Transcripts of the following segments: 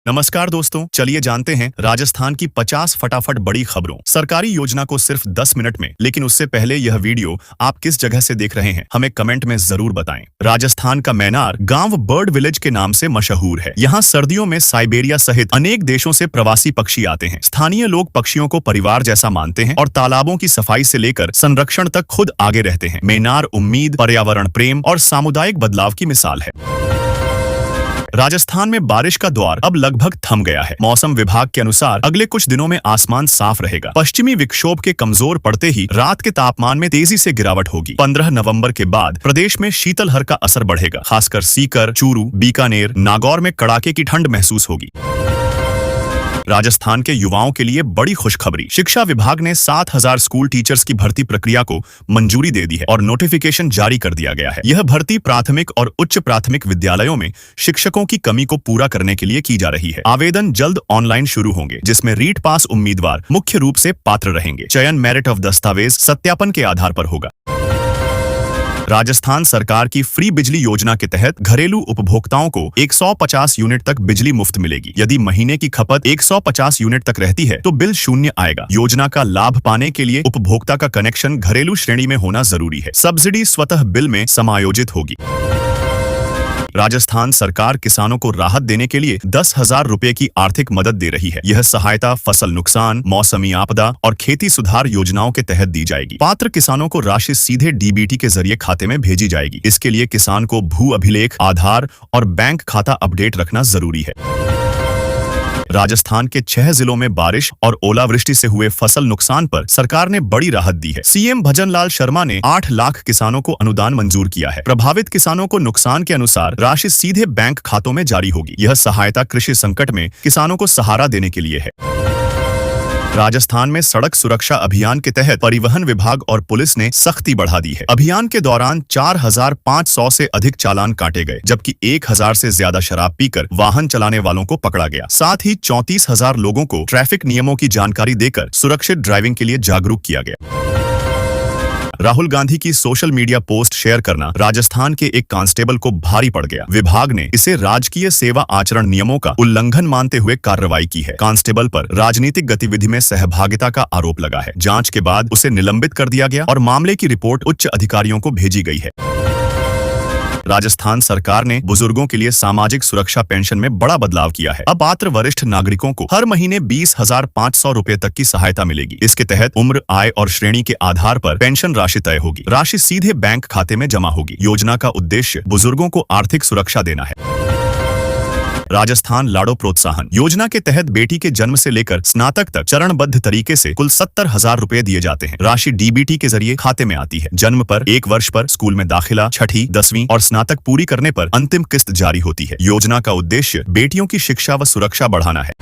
नमस्कार दोस्तों, चलिए जानते हैं राजस्थान की 50 फटाफट बड़ी खबरों। सरकारी योजना को सिर्फ 10 मिनट में, लेकिन उससे पहले यह वीडियो आप किस जगह से देख रहे हैं हमें कमेंट में जरूर बताएं। राजस्थान का मैनार गांव बर्ड विलेज के नाम से मशहूर है। यहाँ सर्दियों में साइबेरिया सहित अनेक देशों से प्रवासी पक्षी आते हैं। स्थानीय लोग पक्षियों को परिवार जैसा मानते हैं और तालाबों की सफाई से लेकर संरक्षण तक खुद आगे रहते हैं। मैनार उम्मीद, पर्यावरण प्रेम और सामुदायिक बदलाव की मिसाल है। राजस्थान में बारिश का दौर अब लगभग थम गया है। मौसम विभाग के अनुसार अगले कुछ दिनों में आसमान साफ रहेगा। पश्चिमी विक्षोभ के कमजोर पड़ते ही रात के तापमान में तेजी से गिरावट होगी। 15 नवंबर के बाद प्रदेश में शीतलहर का असर बढ़ेगा। खासकर सीकर, चूरू, बीकानेर, नागौर में कड़ाके की ठंड महसूस होगी। राजस्थान के युवाओं के लिए बड़ी खुशखबरी। शिक्षा विभाग ने 7000 स्कूल टीचर्स की भर्ती प्रक्रिया को मंजूरी दे दी है और नोटिफिकेशन जारी कर दिया गया है। यह भर्ती प्राथमिक और उच्च प्राथमिक विद्यालयों में शिक्षकों की कमी को पूरा करने के लिए की जा रही है। आवेदन जल्द ऑनलाइन शुरू होंगे, जिसमें रीट पास उम्मीदवार मुख्य रूप से पात्र रहेंगे। चयन मेरिट ऑफ दस्तावेज सत्यापन के आधार पर होगा। राजस्थान सरकार की फ्री बिजली योजना के तहत घरेलू उपभोक्ताओं को 150 यूनिट तक बिजली मुफ्त मिलेगी। यदि महीने की खपत 150 यूनिट तक रहती है तो बिल शून्य आएगा। योजना का लाभ पाने के लिए उपभोक्ता का कनेक्शन घरेलू श्रेणी में होना जरूरी है। सब्सिडी स्वतः बिल में समायोजित होगी। राजस्थान सरकार किसानों को राहत देने के लिए 10,000 रुपए की आर्थिक मदद दे रही है। यह सहायता फसल नुकसान, मौसमी आपदा और खेती सुधार योजनाओं के तहत दी जाएगी। पात्र किसानों को राशि सीधे डीबीटी के जरिए खाते में भेजी जाएगी। इसके लिए किसान को भू अभिलेख, आधार और बैंक खाता अपडेट रखना जरूरी है। राजस्थान के 6 जिलों में बारिश और ओलावृष्टि से हुए फसल नुकसान पर सरकार ने बड़ी राहत दी है। सीएम भजनलाल शर्मा ने 8 लाख किसानों को अनुदान मंजूर किया है। प्रभावित किसानों को नुकसान के अनुसार राशि सीधे बैंक खातों में जारी होगी। यह सहायता कृषि संकट में किसानों को सहारा देने के लिए है। राजस्थान में सड़क सुरक्षा अभियान के तहत परिवहन विभाग और पुलिस ने सख्ती बढ़ा दी है। अभियान के दौरान 4500 से अधिक चालान काटे गए, जबकि 1000 से ज्यादा शराब पीकर वाहन चलाने वालों को पकड़ा गया। साथ ही 34,000 लोगों को ट्रैफिक नियमों की जानकारी देकर सुरक्षित ड्राइविंग के लिए जागरूक किया गया। राहुल गांधी की सोशल मीडिया पोस्ट शेयर करना राजस्थान के एक कांस्टेबल को भारी पड़ गया। विभाग ने इसे राजकीय सेवा आचरण नियमों का उल्लंघन मानते हुए कार्रवाई की है। कांस्टेबल पर राजनीतिक गतिविधि में सहभागिता का आरोप लगा है। जांच के बाद उसे निलंबित कर दिया गया और मामले की रिपोर्ट उच्च अधिकारियों को भेजी गई है। राजस्थान सरकार ने बुजुर्गों के लिए सामाजिक सुरक्षा पेंशन में बड़ा बदलाव किया है। अब पात्र वरिष्ठ नागरिकों को हर महीने 20,500 रुपए तक की सहायता मिलेगी। इसके तहत उम्र, आय और श्रेणी के आधार पर पेंशन राशि तय होगी। राशि सीधे बैंक खाते में जमा होगी। योजना का उद्देश्य बुजुर्गों को आर्थिक सुरक्षा देना है। राजस्थान लाड़ो प्रोत्साहन योजना के तहत बेटी के जन्म से लेकर स्नातक तक चरणबद्ध तरीके से कुल 70,000 रुपए दिए जाते हैं। राशि डीबीटी के जरिए खाते में आती है। जन्म पर 1 वर्ष पर स्कूल में दाखिला, 6ठी, 10वीं और स्नातक पूरी करने पर अंतिम किस्त जारी होती है। योजना का उद्देश्य बेटियों की शिक्षा व सुरक्षा बढ़ाना है।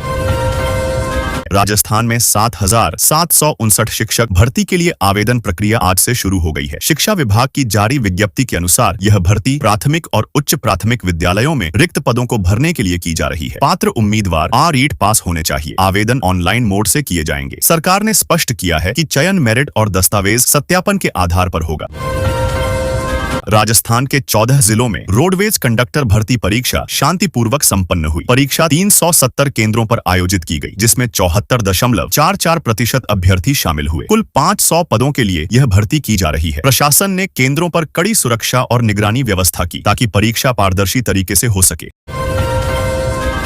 राजस्थान में 7,759 शिक्षक भर्ती के लिए आवेदन प्रक्रिया आज से शुरू हो गई है। शिक्षा विभाग की जारी विज्ञप्ति के अनुसार यह भर्ती प्राथमिक और उच्च प्राथमिक विद्यालयों में रिक्त पदों को भरने के लिए की जा रही है। पात्र उम्मीदवार रीट पास होने चाहिए। आवेदन ऑनलाइन मोड से किए जाएंगे। सरकार ने स्पष्ट किया है कि चयन मेरिट और दस्तावेज सत्यापन के आधार पर होगा। राजस्थान के 14 जिलों में रोडवेज कंडक्टर भर्ती परीक्षा शांतिपूर्वक संपन्न हुई। परीक्षा 370 केंद्रों पर आयोजित की गई, जिसमें 74.44% अभ्यर्थी शामिल हुए। कुल 500 पदों के लिए यह भर्ती की जा रही है। प्रशासन ने केंद्रों पर कड़ी सुरक्षा और निगरानी व्यवस्था की, ताकि परीक्षा पारदर्शी तरीके से हो सके।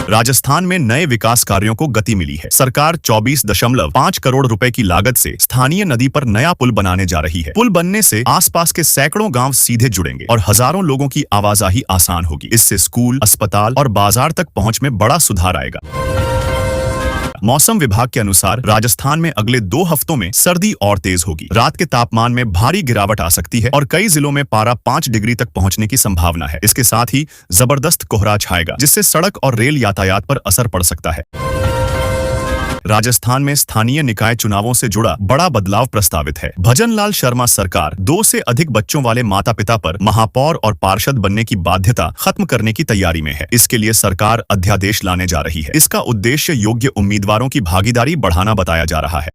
राजस्थान में नए विकास कार्यों को गति मिली है। सरकार 24.5 करोड़ रुपए की लागत से स्थानीय नदी पर नया पुल बनाने जा रही है। पुल बनने से आसपास के सैकड़ों गांव सीधे जुड़ेंगे और हजारों लोगों की आवाजाही आसान होगी। इससे स्कूल, अस्पताल और बाजार तक पहुंच में बड़ा सुधार आएगा। मौसम विभाग के अनुसार राजस्थान में अगले 2 हफ्तों में सर्दी और तेज होगी। रात के तापमान में भारी गिरावट आ सकती है और कई जिलों में पारा 5 डिग्री तक पहुंचने की संभावना है। इसके साथ ही जबरदस्त कोहरा छाएगा, जिससे सड़क और रेल यातायात पर असर पड़ सकता है। राजस्थान में स्थानीय निकाय चुनावों से जुड़ा बड़ा बदलाव प्रस्तावित है। भजनलाल शर्मा सरकार 2 से अधिक बच्चों वाले माता पिता पर महापौर और पार्षद बनने की बाध्यता खत्म करने की तैयारी में है। इसके लिए सरकार अध्यादेश लाने जा रही है। इसका उद्देश्य योग्य उम्मीदवारों की भागीदारी बढ़ाना बताया जा रहा है।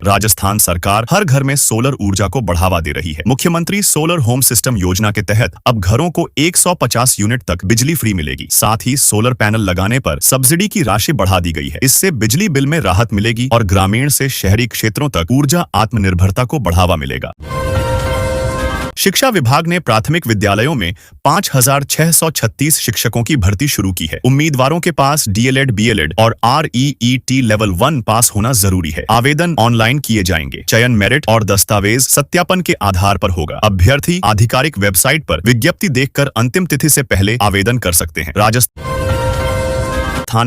राजस्थान सरकार हर घर में सोलर ऊर्जा को बढ़ावा दे रही है। मुख्यमंत्री सोलर होम सिस्टम योजना के तहत अब घरों को 150 यूनिट तक बिजली फ्री मिलेगी। साथ ही सोलर पैनल लगाने पर सब्सिडी की राशि बढ़ा दी गई है। इससे बिजली बिल में राहत मिलेगी और ग्रामीण से शहरी क्षेत्रों तक ऊर्जा आत्मनिर्भरता को बढ़ावा मिलेगा। शिक्षा विभाग ने प्राथमिक विद्यालयों में 5,636 शिक्षकों की भर्ती शुरू की है। उम्मीदवारों के पास डीएलएड, बीएलएड और REET लेवल 1 पास होना जरूरी है। आवेदन ऑनलाइन किए जाएंगे। चयन मेरिट और दस्तावेज सत्यापन के आधार पर होगा। अभ्यर्थी आधिकारिक वेबसाइट पर विज्ञप्ति देखकर अंतिम तिथि से पहले आवेदन कर सकते हैं। राजस्थान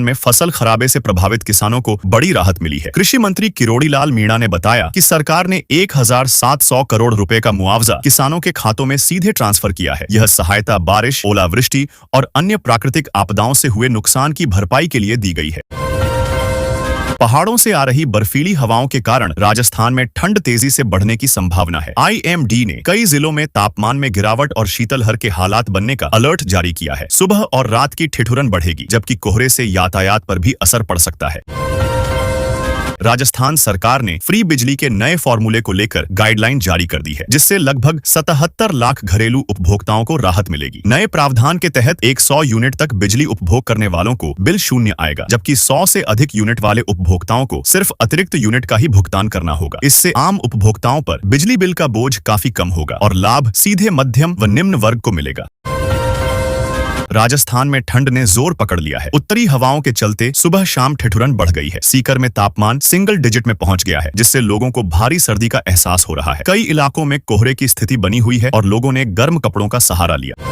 में फसल खराबे से प्रभावित किसानों को बड़ी राहत मिली है। कृषि मंत्री किरोड़ी लाल मीणा ने बताया कि सरकार ने 1,700 करोड़ रुपए का मुआवजा किसानों के खातों में सीधे ट्रांसफर किया है। यह सहायता बारिश, ओलावृष्टि और अन्य प्राकृतिक आपदाओं से हुए नुकसान की भरपाई के लिए दी गई है। पहाड़ों से आ रही बर्फीली हवाओं के कारण राजस्थान में ठंड तेजी से बढ़ने की संभावना है। IMD ने कई जिलों में तापमान में गिरावट और शीतलहर के हालात बनने का अलर्ट जारी किया है। सुबह और रात की ठिठुरन बढ़ेगी, जबकि कोहरे से यातायात पर भी असर पड़ सकता है। राजस्थान सरकार ने फ्री बिजली के नए फॉर्मूले को लेकर गाइडलाइन जारी कर दी है, जिससे लगभग 77 लाख घरेलू उपभोक्ताओं को राहत मिलेगी। नए प्रावधान के तहत 100 यूनिट तक बिजली उपभोग करने वालों को बिल शून्य आएगा, जबकि 100 से अधिक यूनिट वाले उपभोक्ताओं को सिर्फ अतिरिक्त यूनिट का ही भुगतान करना होगा। इससे आम उपभोक्ताओं पर बिजली बिल का बोझ काफी कम होगा और लाभ सीधे मध्यम व निम्न वर्ग को मिलेगा। राजस्थान में ठंड ने जोर पकड़ लिया है। उत्तरी हवाओं के चलते सुबह शाम ठिठुरन बढ़ गई है। सीकर में तापमान सिंगल डिजिट में पहुंच गया है, जिससे लोगों को भारी सर्दी का एहसास हो रहा है। कई इलाकों में कोहरे की स्थिति बनी हुई है और लोगों ने गर्म कपड़ों का सहारा लिया।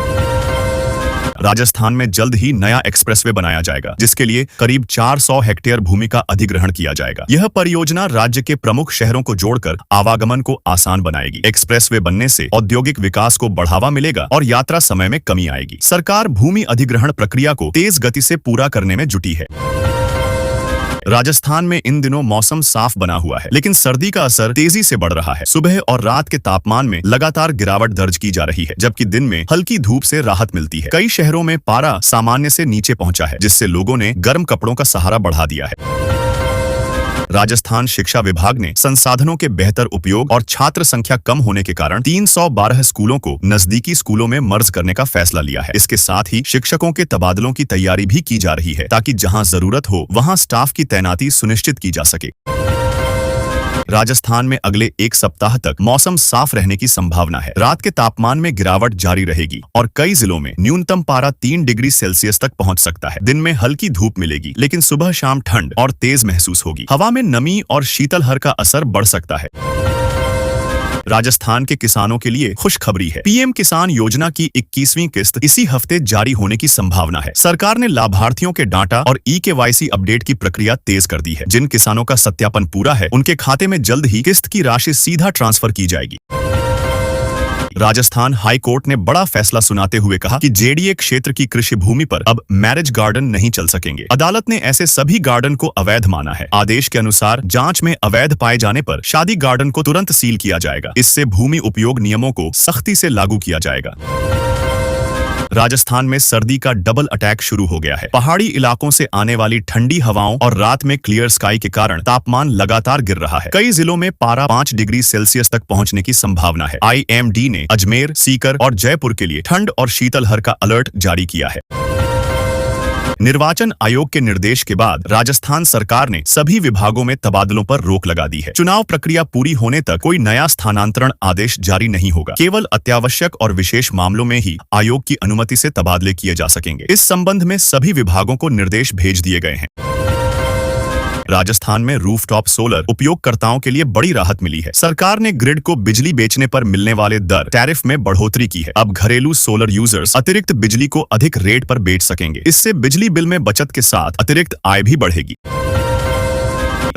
राजस्थान में जल्द ही नया एक्सप्रेसवे बनाया जाएगा, जिसके लिए करीब 400 हेक्टेयर भूमि का अधिग्रहण किया जाएगा। यह परियोजना राज्य के प्रमुख शहरों को जोड़कर आवागमन को आसान बनाएगी। एक्सप्रेसवे बनने से औद्योगिक विकास को बढ़ावा मिलेगा और यात्रा समय में कमी आएगी। सरकार भूमि अधिग्रहण प्रक्रिया को तेज गति से पूरा करने में जुटी है। राजस्थान में इन दिनों मौसम साफ बना हुआ है, लेकिन सर्दी का असर तेजी से बढ़ रहा है। सुबह और रात के तापमान में लगातार गिरावट दर्ज की जा रही है, जबकि दिन में हल्की धूप से राहत मिलती है। कई शहरों में पारा सामान्य से नीचे पहुंचा है, जिससे लोगों ने गर्म कपड़ों का सहारा बढ़ा दिया है। राजस्थान शिक्षा विभाग ने संसाधनों के बेहतर उपयोग और छात्र संख्या कम होने के कारण 312 स्कूलों को नजदीकी स्कूलों में मर्ज करने का फैसला लिया है। इसके साथ ही शिक्षकों के तबादलों की तैयारी भी की जा रही है, ताकि जहां जरूरत हो वहां स्टाफ की तैनाती सुनिश्चित की जा सके। राजस्थान में अगले एक सप्ताह तक मौसम साफ रहने की संभावना है। रात के तापमान में गिरावट जारी रहेगी और कई जिलों में न्यूनतम पारा 3 डिग्री सेल्सियस तक पहुंच सकता है। दिन में हल्की धूप मिलेगी, लेकिन सुबह शाम ठंड और तेज महसूस होगी। हवा में नमी और शीतलहर का असर बढ़ सकता है। राजस्थान के किसानों के लिए खुशखबरी है। पीएम किसान योजना की 21वीं किस्त इसी हफ्ते जारी होने की संभावना है। सरकार ने लाभार्थियों के डाटा और eKYC अपडेट की प्रक्रिया तेज कर दी है। जिन किसानों का सत्यापन पूरा है, उनके खाते में जल्द ही किस्त की राशि सीधा ट्रांसफर की जाएगी। राजस्थान हाई कोर्ट ने बड़ा फैसला सुनाते हुए कहा कि JDA क्षेत्र की कृषि भूमि पर अब मैरिज गार्डन नहीं चल सकेंगे। अदालत ने ऐसे सभी गार्डन को अवैध माना है। आदेश के अनुसार जांच में अवैध पाए जाने पर शादी गार्डन को तुरंत सील किया जाएगा। इससे भूमि उपयोग नियमों को सख्ती से लागू किया जाएगा। राजस्थान में सर्दी का डबल अटैक शुरू हो गया है। पहाड़ी इलाकों से आने वाली ठंडी हवाओं और रात में क्लियर स्काई के कारण तापमान लगातार गिर रहा है। कई जिलों में पारा 5 डिग्री सेल्सियस तक पहुंचने की संभावना है। IMD ने अजमेर, सीकर और जयपुर के लिए ठंड और शीतलहर का अलर्ट जारी किया है। निर्वाचन आयोग के निर्देश के बाद राजस्थान सरकार ने सभी विभागों में तबादलों पर रोक लगा दी है। चुनाव प्रक्रिया पूरी होने तक कोई नया स्थानांतरण आदेश जारी नहीं होगा। केवल अत्यावश्यक और विशेष मामलों में ही आयोग की अनुमति से तबादले किए जा सकेंगे। इस संबंध में सभी विभागों को निर्देश भेज दिए गए हैं। राजस्थान में रूफटॉप सोलर उपयोगकर्ताओं के लिए बड़ी राहत मिली है। सरकार ने ग्रिड को बिजली बेचने पर मिलने वाले दर टैरिफ में बढ़ोतरी की है। अब घरेलू सोलर यूजर्स अतिरिक्त बिजली को अधिक रेट पर बेच सकेंगे। इससे बिजली बिल में बचत के साथ अतिरिक्त आय भी बढ़ेगी।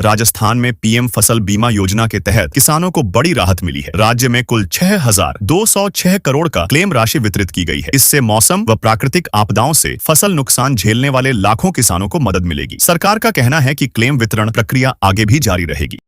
राजस्थान में पीएम फसल बीमा योजना के तहत किसानों को बड़ी राहत मिली है। राज्य में कुल 6,206 करोड़ का क्लेम राशि वितरित की गई है। इससे मौसम व प्राकृतिक आपदाओं से फसल नुकसान झेलने वाले लाखों किसानों को मदद मिलेगी। सरकार का कहना है कि क्लेम वितरण प्रक्रिया आगे भी जारी रहेगी।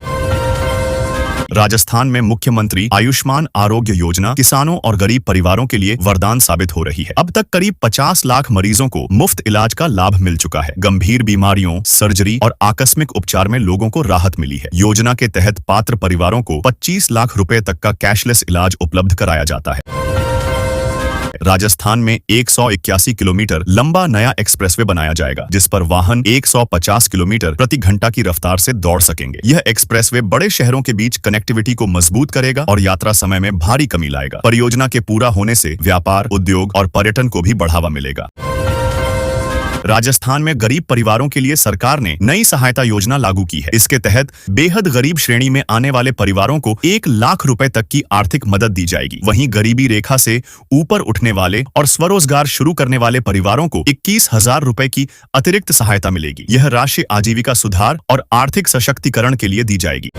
राजस्थान में मुख्यमंत्री आयुष्मान आरोग्य योजना किसानों और गरीब परिवारों के लिए वरदान साबित हो रही है। अब तक करीब 50 लाख मरीजों को मुफ्त इलाज का लाभ मिल चुका है। गंभीर बीमारियों, सर्जरी और आकस्मिक उपचार में लोगों को राहत मिली है। योजना के तहत पात्र परिवारों को 25 लाख रुपए तक का कैशलेस इलाज उपलब्ध कराया जाता है। राजस्थान में 181 किलोमीटर लंबा नया एक्सप्रेसवे बनाया जाएगा, जिस पर वाहन 150 किलोमीटर प्रति घंटा की रफ्तार से दौड़ सकेंगे। यह एक्सप्रेसवे बड़े शहरों के बीच कनेक्टिविटी को मजबूत करेगा और यात्रा समय में भारी कमी लाएगा। परियोजना के पूरा होने से व्यापार, उद्योग और पर्यटन को भी बढ़ावा मिलेगा। राजस्थान में गरीब परिवारों के लिए सरकार ने नई सहायता योजना लागू की है। इसके तहत बेहद गरीब श्रेणी में आने वाले परिवारों को 1 लाख रुपए तक की आर्थिक मदद दी जाएगी। वहीं गरीबी रेखा से ऊपर उठने वाले और स्वरोजगार शुरू करने वाले परिवारों को 21,000 रुपए की अतिरिक्त सहायता मिलेगी। यह राशि आजीविका सुधार और आर्थिक सशक्तिकरण के लिए दी जाएगी।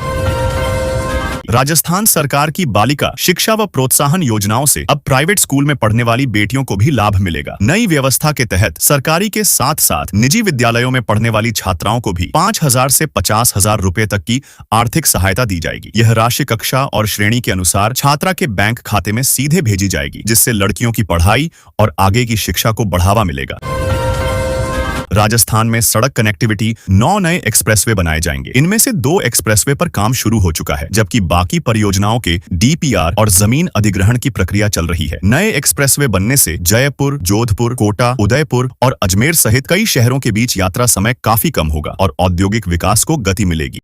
राजस्थान सरकार की बालिका शिक्षा व प्रोत्साहन योजनाओं से अब प्राइवेट स्कूल में पढ़ने वाली बेटियों को भी लाभ मिलेगा। नई व्यवस्था के तहत सरकारी के साथ साथ निजी विद्यालयों में पढ़ने वाली छात्राओं को भी 5,000 से 50,000 रुपए तक की आर्थिक सहायता दी जाएगी। यह राशि कक्षा और श्रेणी के अनुसार छात्रा के बैंक खाते में सीधे भेजी जाएगी, जिससे लड़कियों की पढ़ाई और आगे की शिक्षा को बढ़ावा मिलेगा। राजस्थान में सड़क कनेक्टिविटी 9 नए एक्सप्रेसवे बनाए जाएंगे। इनमें से 2 एक्सप्रेसवे पर काम शुरू हो चुका है, जबकि बाकी परियोजनाओं के डीपीआर और जमीन अधिग्रहण की प्रक्रिया चल रही है। नए एक्सप्रेसवे बनने से जयपुर, जोधपुर, कोटा, उदयपुर और अजमेर सहित कई शहरों के बीच यात्रा समय काफी कम होगा और औद्योगिक विकास को गति मिलेगी।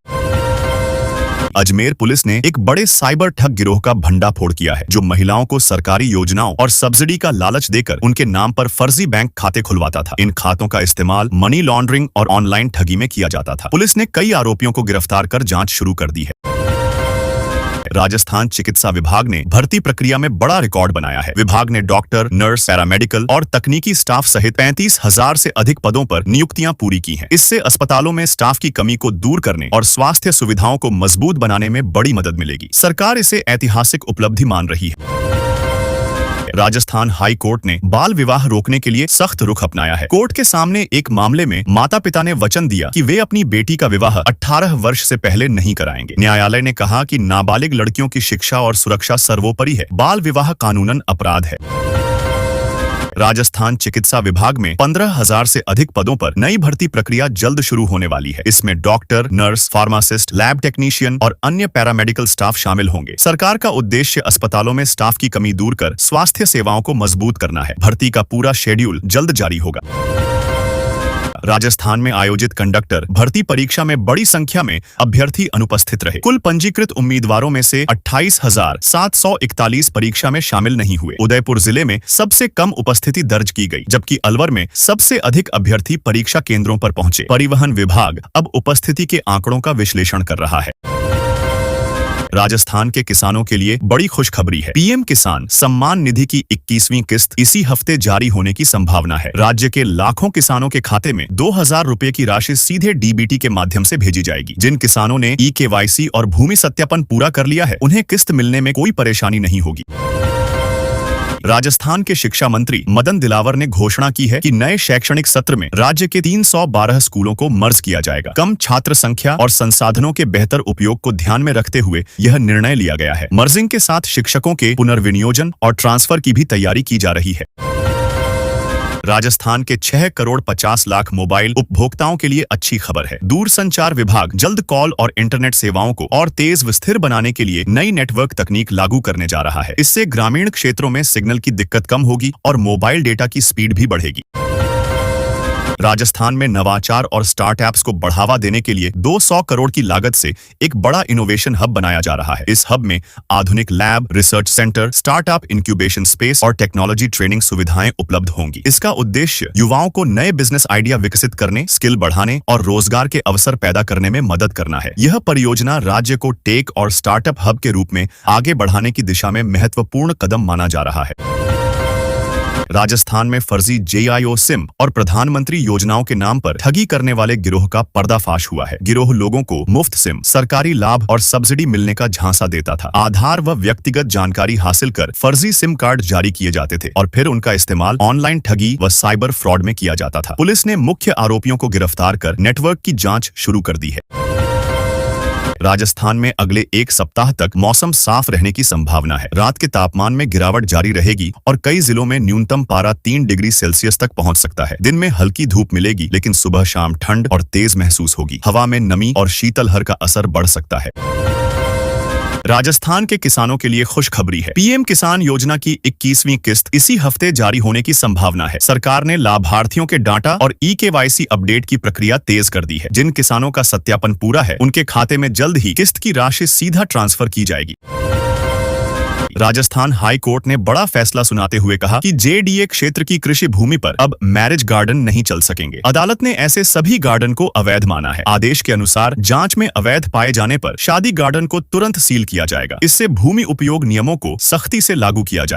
अजमेर पुलिस ने एक बड़े साइबर ठग गिरोह का भंडाफोड़ किया है, जो महिलाओं को सरकारी योजनाओं और सब्सिडी का लालच देकर उनके नाम पर फर्जी बैंक खाते खुलवाता था। इन खातों का इस्तेमाल मनी लॉन्ड्रिंग और ऑनलाइन ठगी में किया जाता था। पुलिस ने कई आरोपियों को गिरफ्तार कर जांच शुरू कर दी है। राजस्थान चिकित्सा विभाग ने भर्ती प्रक्रिया में बड़ा रिकॉर्ड बनाया है। विभाग ने डॉक्टर, नर्स, पैरामेडिकल और तकनीकी स्टाफ सहित 35,000 से अधिक पदों पर नियुक्तियां पूरी की हैं। इससे अस्पतालों में स्टाफ की कमी को दूर करने और स्वास्थ्य सुविधाओं को मजबूत बनाने में बड़ी मदद मिलेगी। सरकार इसे ऐतिहासिक उपलब्धि मान रही है। राजस्थान हाई कोर्ट ने बाल विवाह रोकने के लिए सख्त रुख अपनाया है। कोर्ट के सामने एक मामले में माता पिता ने वचन दिया कि वे अपनी बेटी का विवाह 18 वर्ष से पहले नहीं कराएंगे। न्यायालय ने कहा कि नाबालिग लड़कियों की शिक्षा और सुरक्षा सर्वोपरि है। बाल विवाह कानूनन अपराध है। राजस्थान चिकित्सा विभाग में 15,000 से अधिक पदों पर नई भर्ती प्रक्रिया जल्द शुरू होने वाली है। इसमें doctor, nurse, pharmacist, lab technician और अन्य पैरामेडिकल स्टाफ शामिल होंगे। सरकार का उद्देश्य अस्पतालों में स्टाफ की कमी दूर कर स्वास्थ्य सेवाओं को मजबूत करना है। भर्ती का पूरा शेड्यूल जल्द जारी होगा। राजस्थान में आयोजित कंडक्टर भर्ती परीक्षा में बड़ी संख्या में अभ्यर्थी अनुपस्थित रहे। कुल पंजीकृत उम्मीदवारों में से 28,741 परीक्षा में शामिल नहीं हुए। उदयपुर जिले में सबसे कम उपस्थिति दर्ज की गई, जबकि अलवर में सबसे अधिक अभ्यर्थी परीक्षा केंद्रों पर पहुंचे। परिवहन विभाग अब उपस्थिति के आंकड़ों का विश्लेषण कर रहा है। राजस्थान के किसानों के लिए बड़ी खुशखबरी है। पीएम किसान सम्मान निधि की 21वीं किस्त इसी हफ्ते जारी होने की संभावना है। राज्य के लाखों किसानों के खाते में 2,000 रुपए की राशि सीधे डीबीटी के माध्यम से भेजी जाएगी। जिन किसानों ने ई-केवाईसी और भूमि सत्यापन पूरा कर लिया है, उन्हें किस्त मिलने में कोई परेशानी नहीं होगी। राजस्थान के शिक्षा मंत्री मदन दिलावर ने घोषणा की है कि नए शैक्षणिक सत्र में राज्य के 312 स्कूलों को मर्ज किया जाएगा। कम छात्र संख्या और संसाधनों के बेहतर उपयोग को ध्यान में रखते हुए यह निर्णय लिया गया है। मर्जिंग के साथ शिक्षकों के पुनर्विनियोजन और ट्रांसफर की भी तैयारी की जा रही है। राजस्थान के 6 करोड़ 50 लाख मोबाइल उपभोक्ताओं के लिए अच्छी खबर है। दूरसंचार विभाग जल्द कॉल और इंटरनेट सेवाओं को और तेज व स्थिर बनाने के लिए नई नेटवर्क तकनीक लागू करने जा रहा है। इससे ग्रामीण क्षेत्रों में सिग्नल की दिक्कत कम होगी और मोबाइल डेटा की स्पीड भी बढ़ेगी। राजस्थान में नवाचार और स्टार्टअप्स को बढ़ावा देने के लिए 200 करोड़ की लागत से एक बड़ा इनोवेशन हब बनाया जा रहा है। इस हब में आधुनिक lab, research centre, startup incubation space और टेक्नोलॉजी ट्रेनिंग सुविधाएं उपलब्ध होंगी। इसका उद्देश्य युवाओं को नए बिजनेस आइडिया विकसित करने, स्किल बढ़ाने और रोजगार के अवसर पैदा करने में मदद करना है। यह परियोजना राज्य को टेक और स्टार्टअप हब के रूप में आगे बढ़ाने की दिशा में महत्वपूर्ण कदम माना जा रहा है। राजस्थान में फर्जी JIO सिम और प्रधानमंत्री योजनाओं के नाम पर ठगी करने वाले गिरोह का पर्दाफाश हुआ है। गिरोह लोगों को मुफ्त सिम, सरकारी लाभ और सब्सिडी मिलने का झांसा देता था। आधार व व्यक्तिगत जानकारी हासिल कर फर्जी सिम कार्ड जारी किए जाते थे और फिर उनका इस्तेमाल ऑनलाइन ठगी व साइबर फ्रॉड में किया जाता था। पुलिस ने मुख्य आरोपियों को गिरफ्तार कर नेटवर्क की जांच शुरू कर दी है। राजस्थान में अगले एक सप्ताह तक मौसम साफ रहने की संभावना है। रात के तापमान में गिरावट जारी रहेगी और कई जिलों में न्यूनतम पारा 3 डिग्री सेल्सियस तक पहुंच सकता है। दिन में हल्की धूप मिलेगी, लेकिन सुबह शाम ठंड और तेज महसूस होगी। हवा में नमी और शीतलहर का असर बढ़ सकता है। राजस्थान के किसानों के लिए खुशखबरी है। पीएम किसान योजना की 21वीं किस्त इसी हफ्ते जारी होने की संभावना है। सरकार ने लाभार्थियों के डाटा और ई-केवाईसी अपडेट की प्रक्रिया तेज कर दी है। जिन किसानों का सत्यापन पूरा है, उनके खाते में जल्द ही किस्त की राशि सीधा ट्रांसफर की जाएगी। राजस्थान हाई कोर्ट ने बड़ा फैसला सुनाते हुए कहा कि जेडीए क्षेत्र की कृषि भूमि पर अब मैरिज गार्डन नहीं चल सकेंगे। अदालत ने ऐसे सभी गार्डन को अवैध माना है। आदेश के अनुसार जांच में अवैध पाए जाने पर शादी गार्डन को तुरंत सील किया जाएगा। इससे भूमि उपयोग नियमों को सख्ती से लागू किया जाएगा।